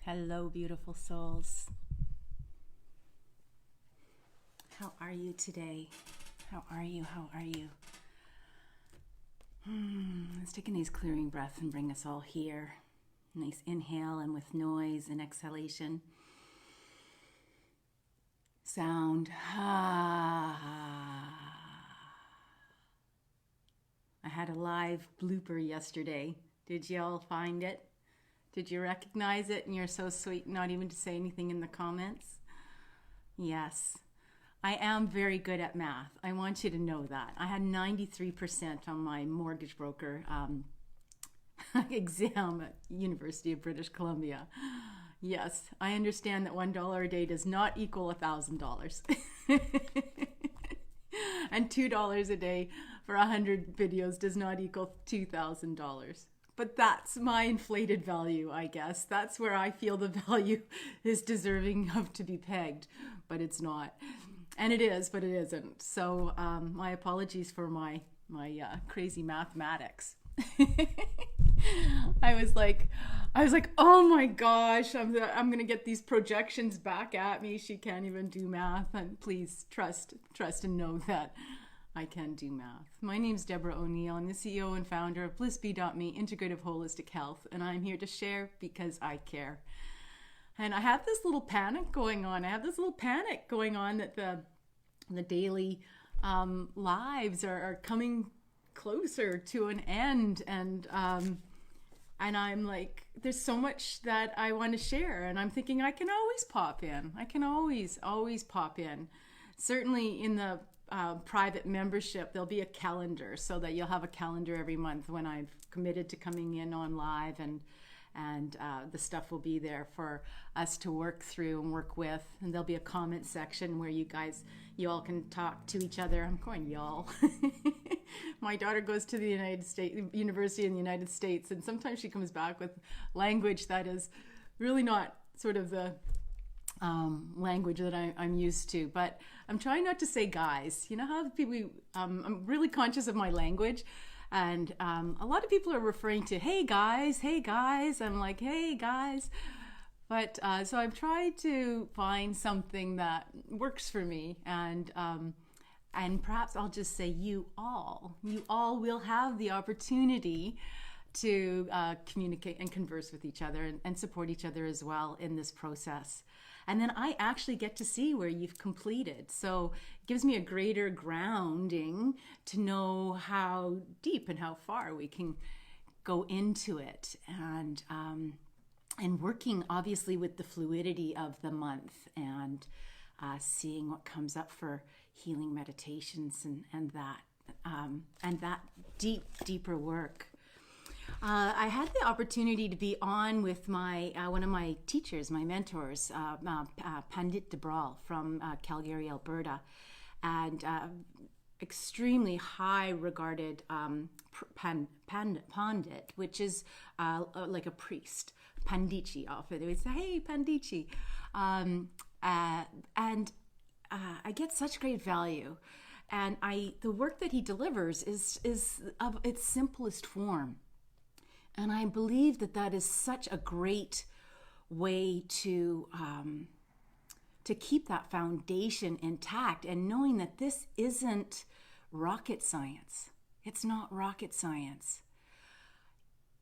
Hello, beautiful souls. How are you today? How are you? How are you? Let's take a nice clearing breath and bring us all here. Nice inhale, and with noise and exhalation. Sound. I had a live blooper yesterday. Did y'all find it? Did you recognize it? And you're so sweet not even to say anything in the comments. Yes, I am very good at math. I want you to know that. I had 93% on my mortgage broker exam at University of British Columbia. Yes, I understand that $1 a day does not equal $1,000. And $2 a day for 100 videos does not equal $2,000. But that's my inflated value, I guess. That's where I feel the value is deserving of to be pegged, but it's not. And it is, but it isn't. So my apologies for my crazy mathematics. I was like, oh my gosh, I'm gonna get these projections back at me. She can't even do math, and please trust and know that I can do math. My name's Deborah O'Neill. I'm the CEO and founder of BlissBee.me, Integrative Holistic Health, and I'm here to share because I care. And I have this little panic going on. That the daily lives are coming closer to an end, and I'm like, there's so much that I want to share, and I'm thinking I can always pop in. I can always pop in. Certainly in the private membership, there'll be a calendar, so that you'll have a calendar every month when I've committed to coming in on live, and the stuff will be there for us to work through and work with. And there'll be a comment section where you all can talk to each other. I'm going y'all. My daughter goes to the University in the United States, and sometimes she comes back with language that is really not sort of the language that I'm used to. But I'm trying not to say guys. You know how people, I'm really conscious of my language. And a lot of people are referring to, hey guys. I'm like, hey guys. But so I've tried to find something that works for me. And perhaps I'll just say you all will have the opportunity to communicate and converse with each other and support each other as well in this process. And then I actually get to see where you've completed. So it gives me a greater grounding to know how deep and how far we can go into it. And working obviously with the fluidity of the month, and seeing what comes up for healing meditations and that deeper work. I had the opportunity to be on with my one of my teachers, my mentors, Pandit Debral from Calgary, Alberta, and extremely high regarded Pandit, which is like a priest. Panditji, often they would say, "Hey, Panditji," and I get such great value, and the work that he delivers is of its simplest form. And I believe that is such a great way to keep that foundation intact, and knowing that this isn't rocket science. It's not rocket science.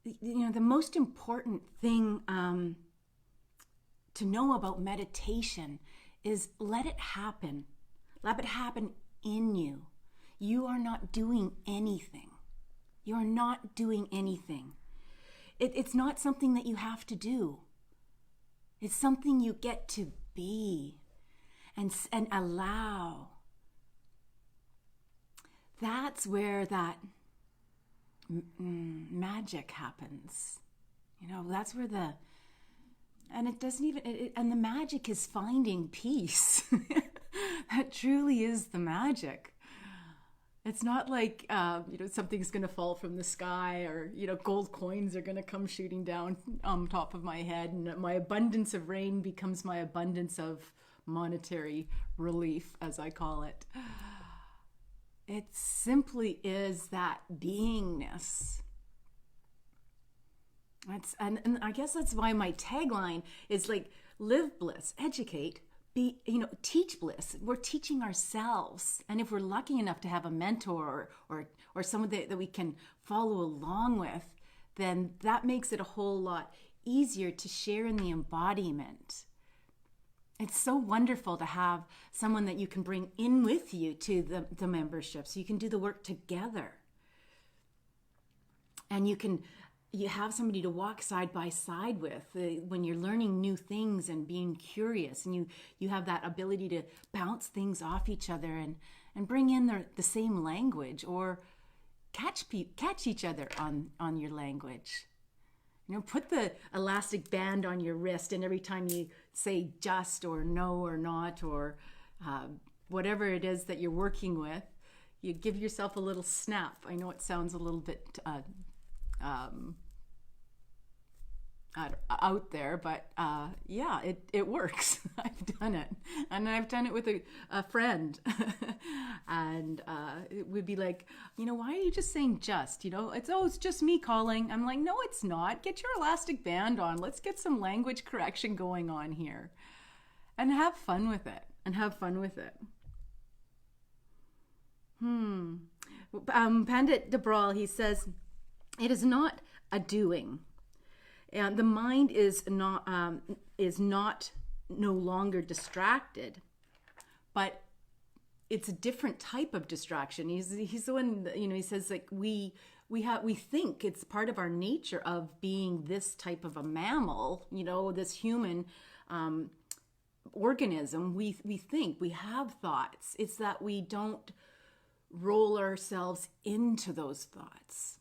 You know, the most important thing to know about meditation is let it happen. Let it happen in you. You are not doing anything. You are not doing anything. It's not something that you have to do. It's something you get to be and allow. That's where that magic happens. You know, that's where and the magic is finding peace. That truly is the magic. It's not like, something's going to fall from the sky, or, gold coins are going to come shooting down on top of my head, and my abundance of rain becomes my abundance of monetary relief, as I call it. It simply is that beingness. And I guess that's why my tagline is like, live bliss, educate, teach bliss. We're teaching ourselves. And if we're lucky enough to have a mentor or someone that we can follow along with, then that makes it a whole lot easier to share in the embodiment. It's so wonderful to have someone that you can bring in with you to the membership, so you can do the work together. And you have somebody to walk side by side with when you're learning new things and being curious, and you have that ability to bounce things off each other and bring in the same language, or catch each other on your language. Put the elastic band on your wrist, and every time you say just or no or not or whatever it is that you're working with, you give yourself a little snap. I know it sounds a little bit out there, but yeah, it works. I've done it, and I've done it with a friend, and it would be like, why are you just saying just? It's just me calling. I'm like, no, it's not. Get your elastic band on. Let's get some language correction going on here, and have fun with it. Pandit Dabral, he says, it is not a doing. And the mind is not no longer distracted, but it's a different type of distraction. He's the one, he says, like, we think it's part of our nature of being this type of a mammal, this human organism. We think we have thoughts. It's that we don't roll ourselves into those thoughts.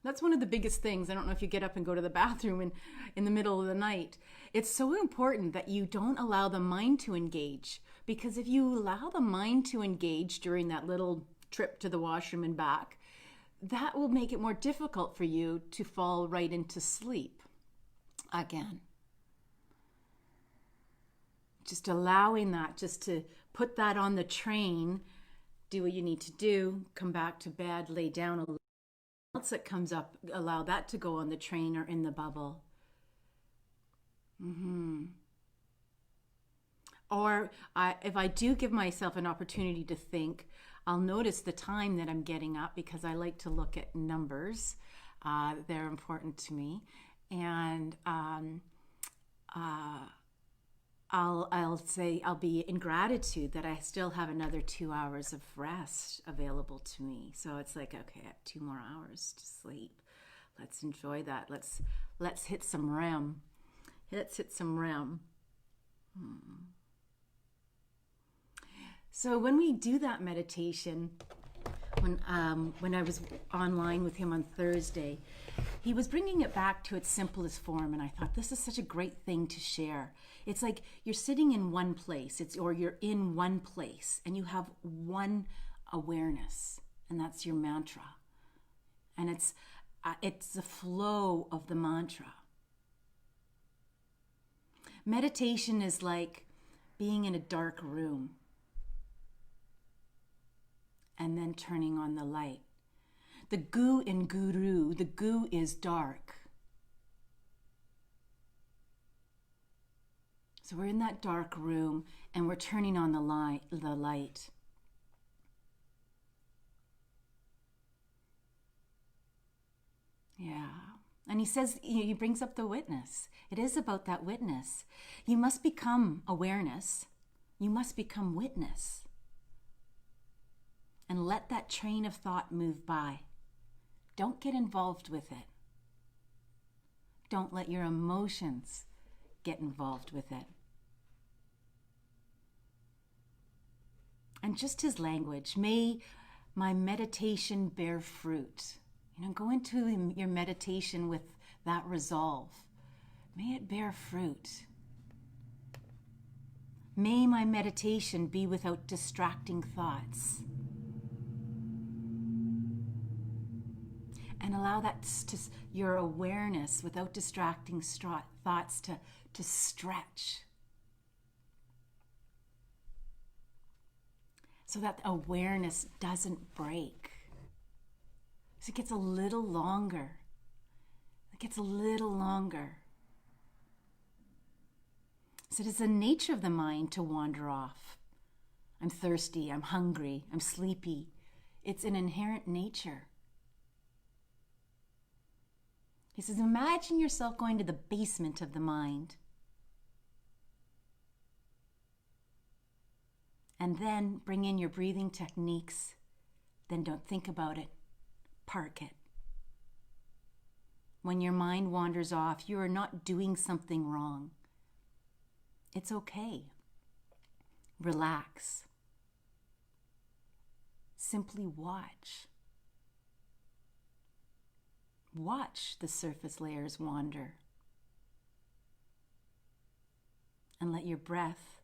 That's one of the biggest things. I don't know if you get up and go to the bathroom in the middle of the night. It's so important that you don't allow the mind to engage, because if you allow the mind to engage during that little trip to the washroom and back, that will make it more difficult for you to fall right into sleep again. Just allowing that, just to put that on the train, do what you need to do, come back to bed, lay down a little. Else that comes up, allow that to go on the train or in the bubble. Or if I do give myself an opportunity to think, I'll notice the time that I'm getting up, because I like to look at numbers. They're important to me. And I'll say I'll be in gratitude that I still have another 2 hours of rest available to me. So it's like, okay, I have 2 more hours to sleep. Let's enjoy that. Let's hit some REM. So when we do that meditation, when I was online with him on Thursday, he was bringing it back to its simplest form, and I thought, this is such a great thing to share. It's like you're sitting in one place, or you're in one place, and you have one awareness, and that's your mantra. And it's the flow of the mantra. Meditation is like being in a dark room and then turning on the light. The gu in guru, the gu is dark. So we're in that dark room and we're turning on the light. Yeah. And he says, he brings up the witness. It is about that witness. You must become awareness. You must become witness. And let that train of thought move by. Don't get involved with it. Don't let your emotions get involved with it. And just his language, may my meditation bear fruit. Go into your meditation with that resolve. May it bear fruit. May my meditation be without distracting thoughts. And allow that your awareness without distracting thoughts to stretch. So that awareness doesn't break. So it gets a little longer. gets a little longer. So it is the nature of the mind to wander off. I'm thirsty, I'm hungry, I'm sleepy. It's an inherent nature. He says, imagine yourself going to the basement of the mind. And then bring in your breathing techniques. Then don't think about it. Park it. When your mind wanders off, you are not doing something wrong. It's okay. Relax. Simply watch. Watch the surface layers wander. And let your breath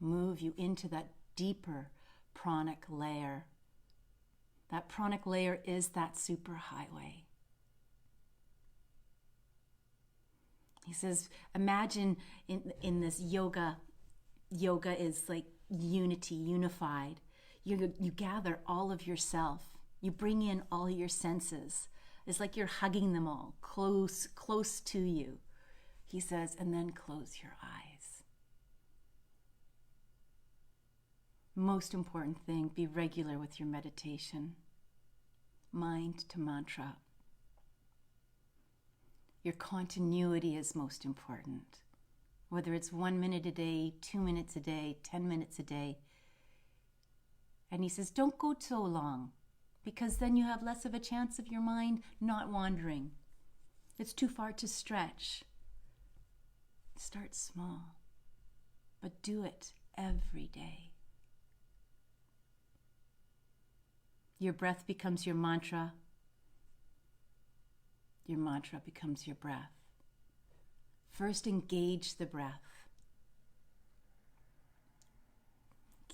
move you into that deeper pranic layer. That pranic layer is that superhighway. He says, imagine in this yoga is like unity, unified. You gather all of yourself. You bring in all your senses. It's like you're hugging them all close to you. He says, and then close your eyes. Most important thing, be regular with your meditation. Mind to mantra. Your continuity is most important. Whether it's 1 minute a day, 2 minutes a day, 10 minutes a day. And he says, don't go so long, because then you have less of a chance of your mind not wandering. It's too far to stretch. Start small, but do it every day. Your breath becomes your mantra. Your mantra becomes your breath. First, engage the breath.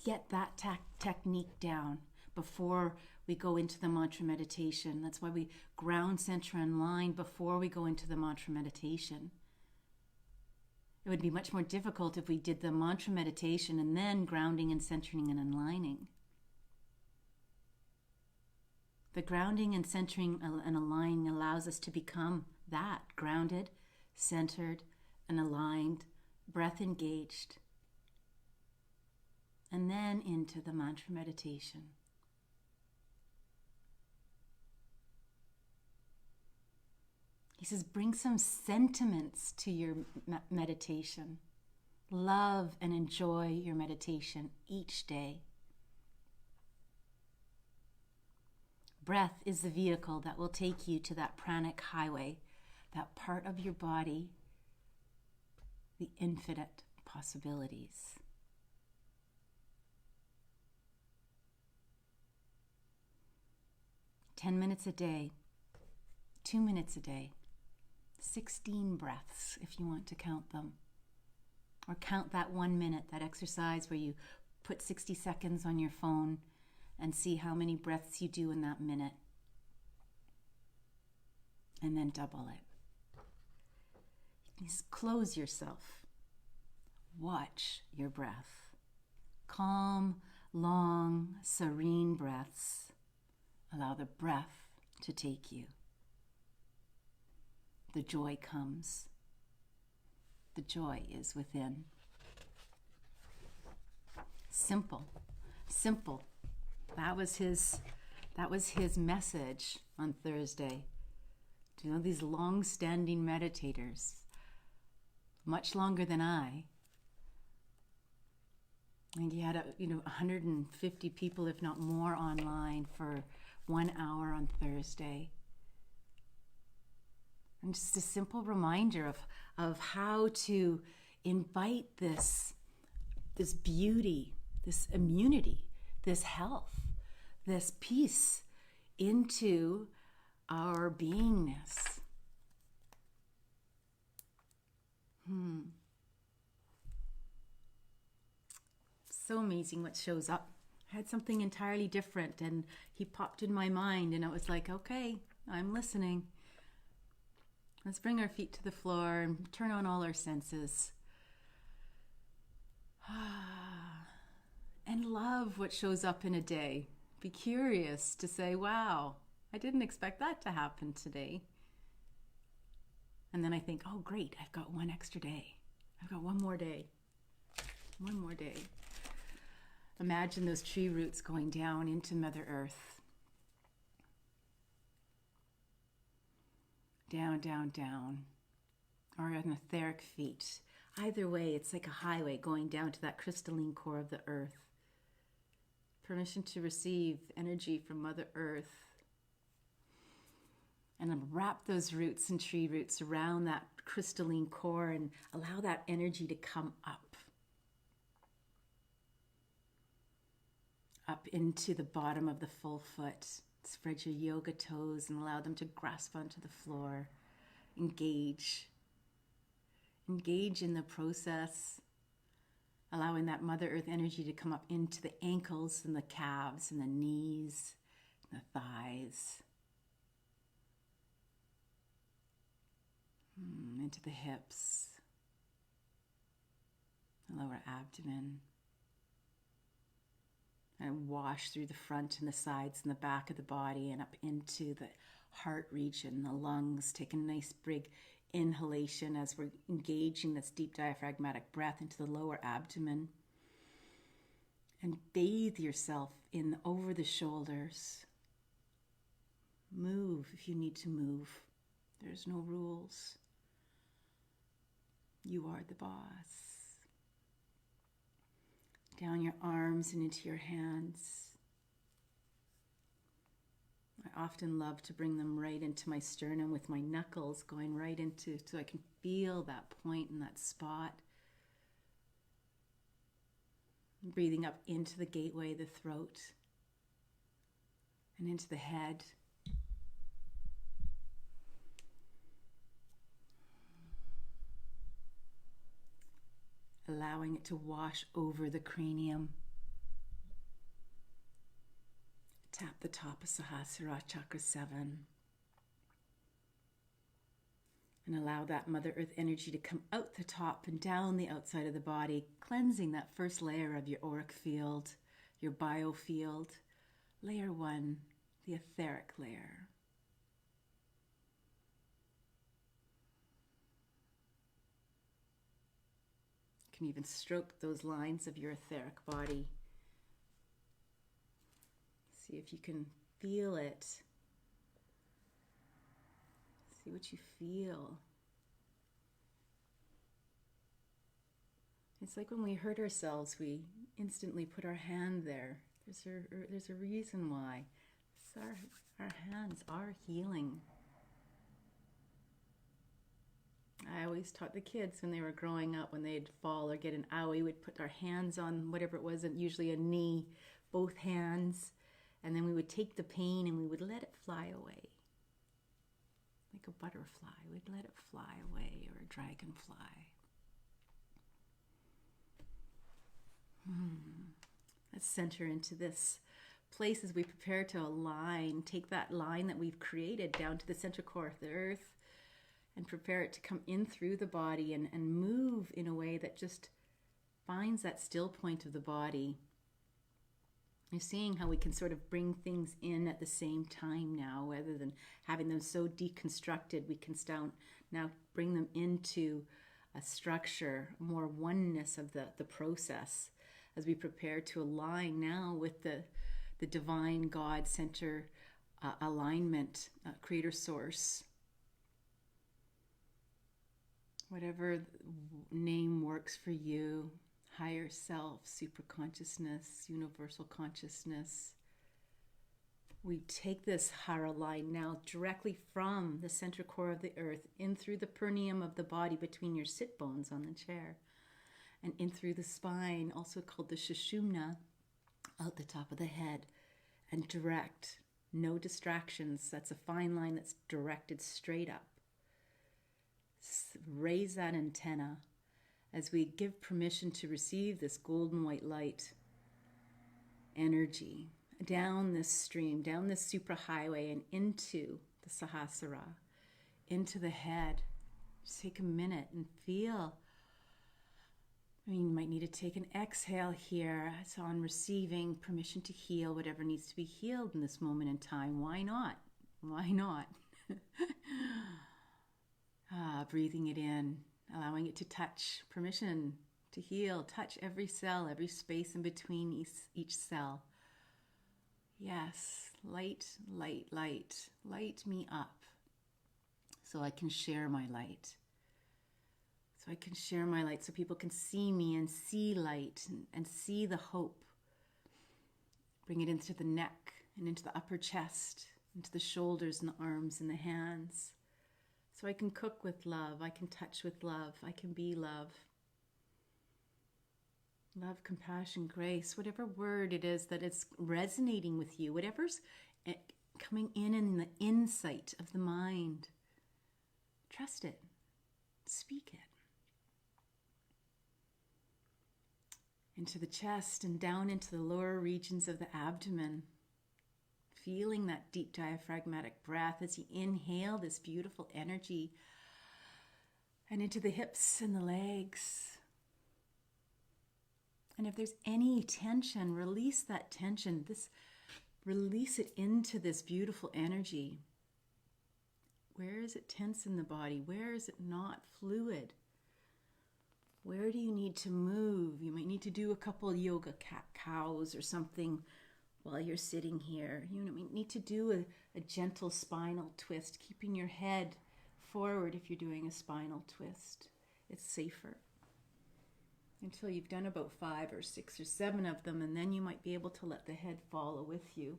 Get that technique down before we go into the mantra meditation. That's why we ground, center, and align before we go into the mantra meditation. It would be much more difficult if we did the mantra meditation and then grounding and centering and aligning. The grounding and centering and aligning allows us to become that, grounded, centered, and aligned, breath engaged. And then into the mantra meditation. He says, bring some sentiments to your meditation. Love and enjoy your meditation each day. Breath is the vehicle that will take you to that pranic highway, that part of your body, the infinite possibilities. "10 minutes a day, 2 minutes a day, 16 breaths if you want to count them. Or count that 1 minute, that exercise where you put 60 seconds on your phone and see how many breaths you do in that minute. And then double it. Just close yourself. Watch your breath. Calm, long, serene breaths. Allow the breath to take you. The joy comes. The joy is within. Simple, simple. That was his message on Thursday. Do you know, these long-standing meditators, much longer than I think he had 150 people, if not more, online for 1 hour on Thursday. And just a simple reminder of how to invite this beauty, this immunity, this health, this peace into our beingness. So amazing what shows up. I had something entirely different and he popped in my mind and I was like, okay, I'm listening. Let's bring our feet to the floor and turn on all our senses. And love what shows up in a day. Be curious to say, wow, I didn't expect that to happen today. And then I think, oh great, I've got one extra day. I've got one more day. One more day. Imagine those tree roots going down into Mother Earth. Down, down, down. Or an etheric feet. Either way, it's like a highway going down to that crystalline core of the earth. Permission to receive energy from Mother Earth. And wrap those roots and tree roots around that crystalline core and allow that energy to come up. Up into the bottom of the full foot. Spread your yoga toes and allow them to grasp onto the floor. Engage. Engage in the process. Allowing that Mother Earth energy to come up into the ankles and the calves and the knees and the thighs. Into the hips. The lower abdomen. And wash through the front and the sides and the back of the body and up into the heart region, the lungs. Take a nice big inhalation as we're engaging this deep diaphragmatic breath into the lower abdomen. And bathe yourself in over the shoulders. Move if you need to move. There's no rules. You are the boss. Down your arms and into your hands. I often love to bring them right into my sternum with my knuckles going right into, so I can feel that point and that spot. Breathing up into the gateway, the throat, and into the head. Allowing it to wash over the cranium. Tap the top of Sahasrara, Chakra 7. And allow that Mother Earth energy to come out the top and down the outside of the body, cleansing that first layer of your auric field, your biofield. Layer 1, the etheric layer. You can even stroke those lines of your etheric body. See if you can feel it. See what you feel. It's like when we hurt ourselves, we instantly put our hand there. There's a reason why. Our hands are healing. I always taught the kids when they were growing up, when they'd fall or get an owie, we'd put our hands on whatever it was, usually a knee, both hands, and then we would take the pain and we would let it fly away. Like a butterfly, we'd let it fly away, or a dragonfly. Let's center into this place as we prepare to align. Take that line that we've created down to the center core of the earth and prepare it to come in through the body and move in a way that just finds that still point of the body. You're seeing how we can sort of bring things in at the same time now, rather than having them so deconstructed. We can now bring them into a structure, more oneness of the process as we prepare to align now with the divine God center alignment, creator source. Whatever name works for you, higher self, super consciousness, universal consciousness. We take this hara line now directly from the center core of the earth in through the perineum of the body between your sit bones on the chair, and in through the spine, also called the Sushumna, out the top of the head, and direct, no distractions. That's a fine line that's directed straight up. Raise that antenna as we give permission to receive this golden white light energy down this stream, down this superhighway, and into the Sahasrara, into the head. Just take a minute and feel. You might need to take an exhale here. So on receiving permission to heal whatever needs to be healed in this moment in time. Why not? Why not? Breathing it in, allowing it to touch, permission to heal, touch every cell, every space in between each cell. Yes, light, light, light, light me up so I can share my light. So I can share my light so people can see me and see light and see the hope. Bring it into the neck and into the upper chest, into the shoulders and the arms and the hands. So I can cook with love, I can touch with love, I can be love. Love, compassion, grace, whatever word it is that is resonating with you, whatever's coming in the insight of the mind. Trust it. Speak it. Into the chest and down into the lower regions of the abdomen. Feeling that deep diaphragmatic breath as you inhale this beautiful energy. And into the hips and the legs. And if there's any tension, release that tension. Release it into this beautiful energy. Where is it tense in the body? Where is it not fluid? Where do you need to move? You might need to do a couple yoga cat-cows or something while you're sitting here. You might need to do a gentle spinal twist, keeping your head forward if you're doing a spinal twist. It's safer. Until you've done about 5 or 6 or 7 of them, and then you might be able to let the head follow with you.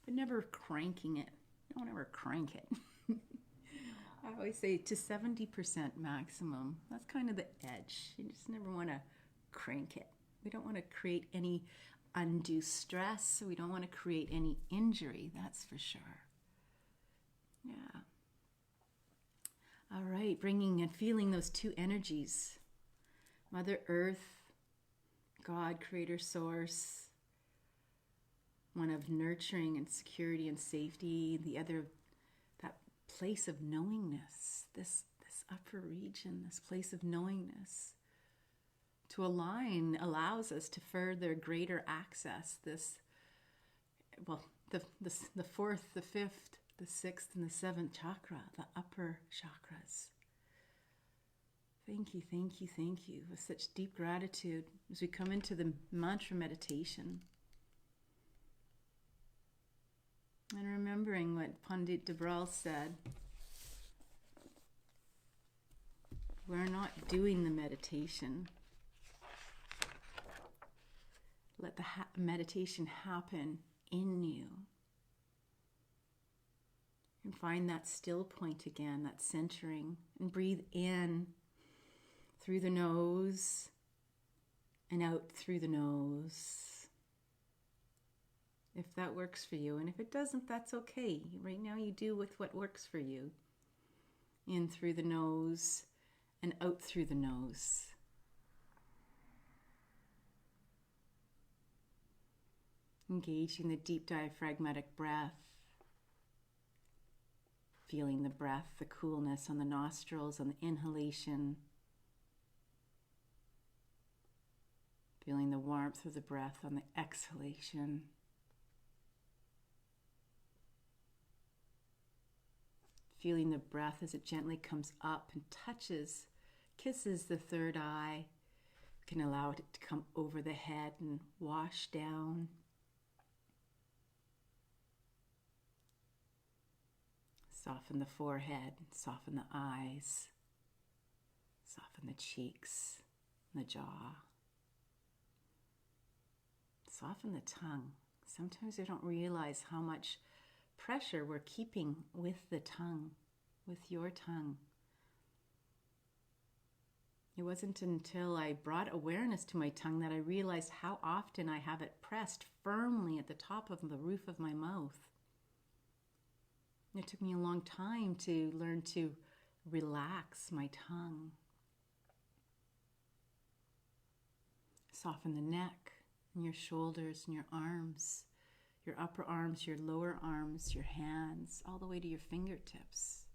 But never cranking it. Don't ever crank it. I always say to 70% maximum. That's kind of the edge. You just never want to crank it. We don't want to create any undue stress. We don't want to create any injury, that's for sure. Yeah. All right, bringing and feeling those two energies. Mother Earth, God, Creator, Source. One of nurturing and security and safety. The other, that place of knowingness. This upper region, this place of knowingness. To align allows us to further greater access. The 4th, the 5th, the 6th, and the 7th chakra, the upper chakras. Thank you, thank you, thank you. With such deep gratitude as we come into the mantra meditation. And remembering what Pandit Dabral said. We're not doing the meditation. Let the meditation happen in you. And find that still point again, that centering. And breathe in through the nose and out through the nose. If that works for you. And if it doesn't, that's okay. Right now you do with what works for you. In through the nose and out through the nose. Engaging the deep diaphragmatic breath. Feeling the breath, the coolness on the nostrils, on the inhalation. Feeling the warmth of the breath on the exhalation. Feeling the breath as it gently comes up and touches, kisses the third eye. You can allow it to come over the head and wash down. Soften the forehead, soften the eyes, soften the cheeks, the jaw. Soften the tongue. Sometimes we don't realize how much pressure we're keeping with the tongue, with your tongue. It wasn't until I brought awareness to my tongue that I realized how often I have it pressed firmly at the top of the roof of my mouth. It took me a long time to learn to relax my tongue. Soften the neck and your shoulders and your arms, your upper arms, your lower arms, your hands, all the way to your fingertips.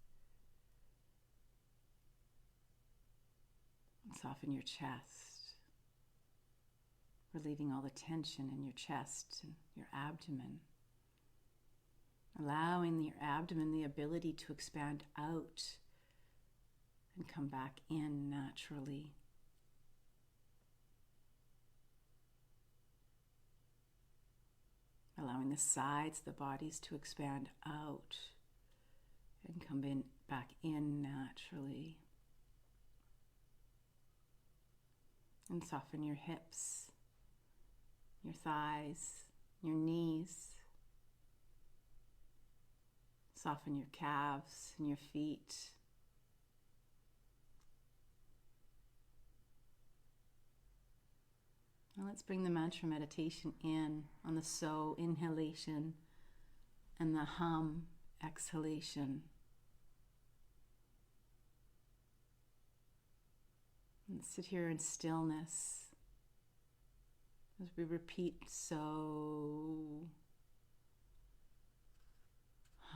And soften your chest, relieving all the tension in your chest and your abdomen. Allowing your abdomen the ability to expand out and come back in naturally. Allowing the sides of the bodies to expand out and come in back in naturally. And soften your hips, your thighs, your knees. Soften your calves and your feet. Now let's bring the mantra meditation in on the so inhalation and the hum exhalation. And sit here in stillness as we repeat so,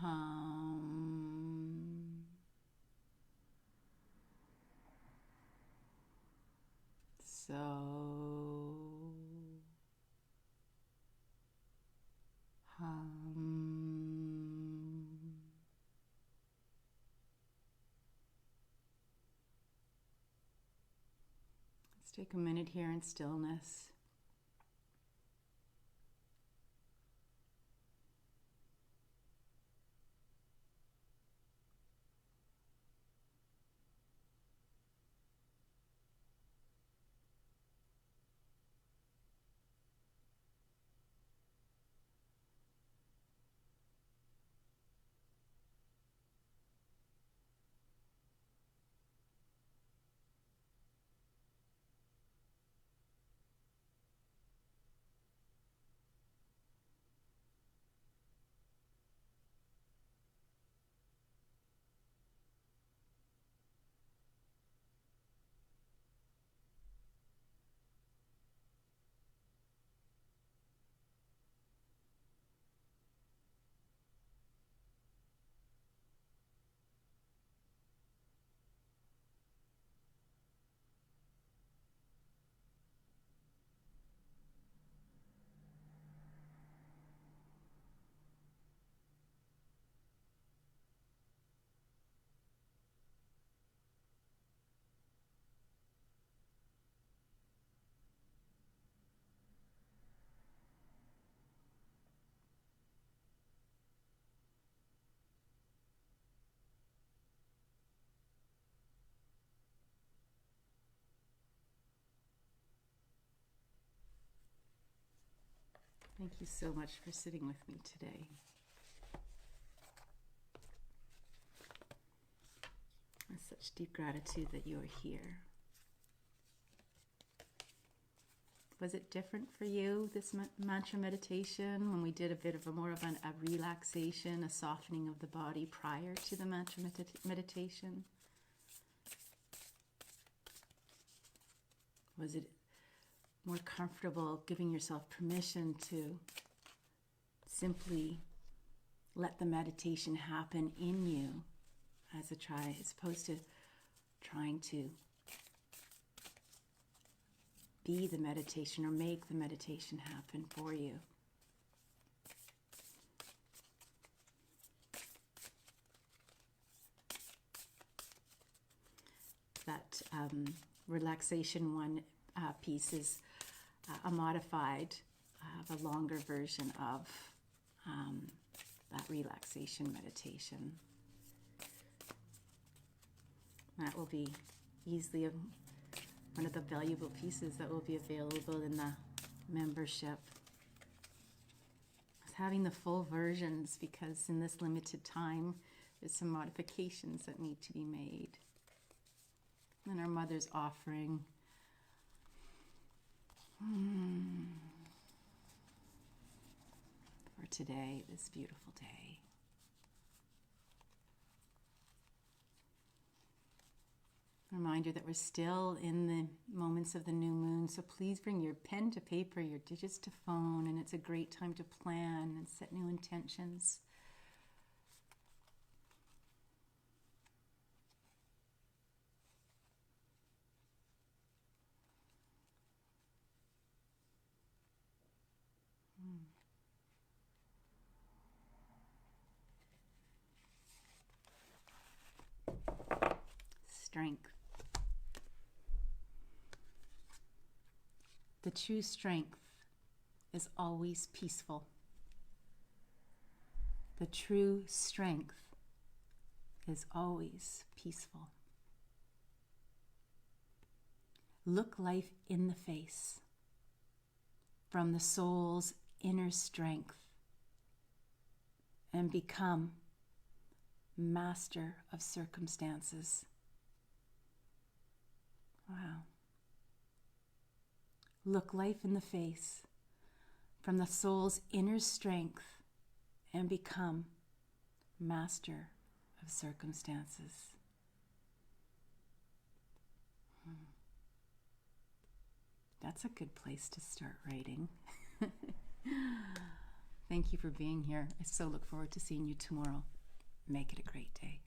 hum, so, hum. Let's take a minute here in stillness. Thank you so much for sitting with me today. With such deep gratitude that you are here. Was it different for you, this mantra meditation, when we did a bit of a more of a relaxation, a softening of the body prior to the mantra meditation? Was it more comfortable giving yourself permission to simply let the meditation happen in you as opposed to trying to be the meditation or make the meditation happen for you? That relaxation one piece is a modified, the longer version of that relaxation meditation. That will be easily one of the valuable pieces that will be available in the membership. Having the full versions, because in this limited time, there's some modifications that need to be made. And our mother's offering. For today, this beautiful day. Reminder that we're still in the moments of the new moon, so please bring your pen to paper, your digits to phone, and it's a great time to plan and set new intentions. strength. The true strength is always peaceful. The true strength is always peaceful. Look life in the face from the soul's inner strength and become master of circumstances. Wow. Look life in the face from the soul's inner strength and become master of circumstances. That's a good place to start writing. Thank you for being here. I so look forward to seeing you tomorrow. Make it a great day.